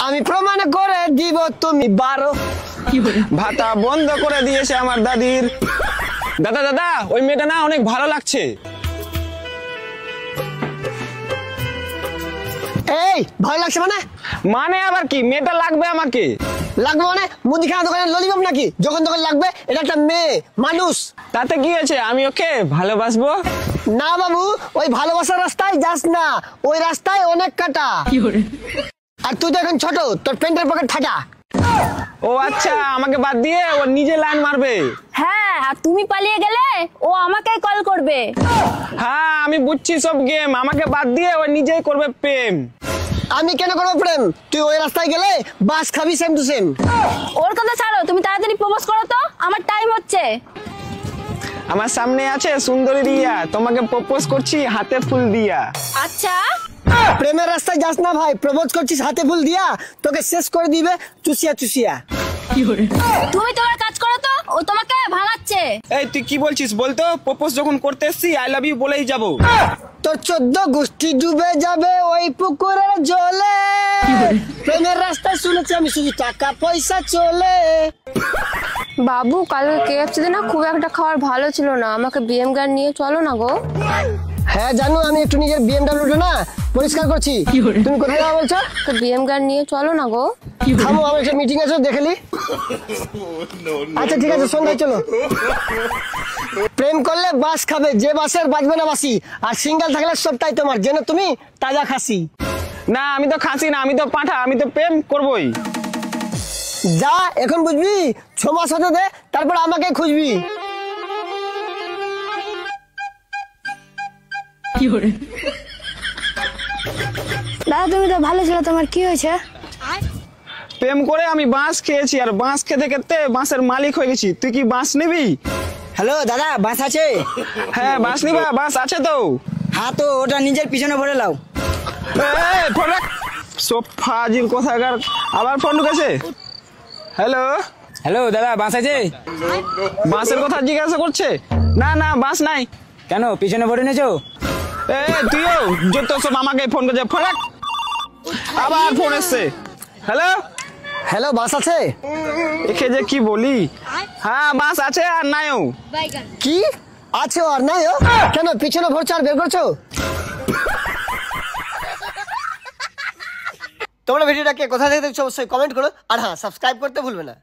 আমি প্রমাণ করে দিব তুমি 12। ভাতা বন্ধ করে দিয়েছে আমার দাদির। দাদা দাদা ওই মেয়েটা না অনেক ভালো লাগছে। এই ভালো লাগছে মানে? মানে আবার কি, মেয়েটা লাগবে আমাকে। লাগবে মানে মুদিখানা দোকানের ললিপপ নাকি যখন তখন লাগবে? এটা একটা মেয়ে মানুষ। তাতে কি হয়েছে, আমি ওকে ভালোবাসবো। না বাবু, ওই ভালোবাসার রাস্তায় যাস না, ওই রাস্তায় অনেক কাটা। আর তুই তো এখন ছোট, তোর প্যান্টের পকেট ফাটা। ও আচ্ছা, আমাকে বাদ দিয়ে ও নিজে লাইন মারবে। হ্যাঁ, আর তুমি পালিয়ে গেলে ও আমাকেই কল করবে। হ্যাঁ আমি বুঝছি সব গেম, আমাকে বাদ দিয়ে ও নিজেই করবে প্রেম। আমি কেন করবো প্রেম? তুই ওই রাস্তায় গেলে বাস খাবি সেম টু সেম। ওর কথা ছাড়ো, তুমি তাড়াতাড়ি প্রপোজ করো তো, আমার টাইম হচ্ছে। আমার সামনে আছে সুন্দরী রিয়া, তোমাকে প্রপোজ করছি হাতে ফুল দিয়া। আচ্ছা প্রেমের রাস্তায় যাস না ভাই, প্রপোজ করছিস হাতে ফুল দিয়া, তোকে শেষ করে দিবে চুষিয়া চুষিয়া। তুমি তোমার কাজ করো তো, ও তোমাকে ভাঙাচ্ছে। এই তুই কি বলছিস বলতো? প্রপোজ যখন করতে এসছি আই লাভ ইউ বলেই যাবো। তোর 14 গোষ্ঠী ডুবে যাবে ওই পুকুরের জলে। প্রেমের রাস্তায় শুনেছি আমি শুধু টাকা পয়সা চলে। বাবু কালকে কেএফসিতে না খুব একটা খাবার ভালো ছিল না, আমাকে বিএম গাড়ি নিয়ে চলো না গো। হ্যাঁ জানো, আমি একটু নিজের বিএমডব্লিউটা না পরিষ্কার করছি। তুমি কোথায় যাওয়া বলছো? তো বিএম গাড়ি নিয়ে চলো না গো। থামো, আমার একটা মিটিং আছে, দেখেলি। আচ্ছা ঠিক আছে, সন্ধ্যায় চলো। প্রেম করলে বাস খাবে, যে বাসের বাজবে না বাসি। আর সিঙ্গেল থাকলে সবটাই তোমার, যেন তুমি তাজা খাসি। না আমি তো খাসি না, আমি তো পাঁঠা, আমি তো প্রেম করবই। যা এখন বুঝবি, 6 মাস হতে দে, তারপর আমাকে খুঁজবি। দাদা তুমি তো ভালো ছিল, তোমার কি হয়েছে? প্রেম করে আমি বাঁশ খেয়েছি, আর বাঁশ খেতে খেতে বাঁশের মালিক হয়ে গেছি। তুই কি বাঁশ নিবি? হ্যালো দাদা, বাস আছে? হ্যাঁ বাঁশ নিবা? বাঁশ আছে তো। হ্যাঁ তো ওটা নিজের পিছনে ভরে লাও। ফোন রাখ, সব ফাজিল কোথাকার। আবার ফোন ঢুকেছে। হ্যালো হ্যালো দাদা, বাস আছে? বাঁশের কথা জিজ্ঞাসা করছে। না না বাঁশ নাই। কেন পিছনে ভরে নেছো? তুইও যত সব আমাকে ফোন করছে। ফোন রাখ, আবার ফোন এসছে। হ্যালো হ্যালো, বাস আছে? একে যে কি বলি। হ্যাঁ বাস আছে আর নাইও। কি আছে আর নাই? কেন পিছনে ভরছো আর বের করছো? তোমরা ভিডিওটাকে কোথা থেকে দেখছো অবশ্যই কমেন্ট করো, আর হ্যাঁ সাবস্ক্রাইব করতে ভুলবে না।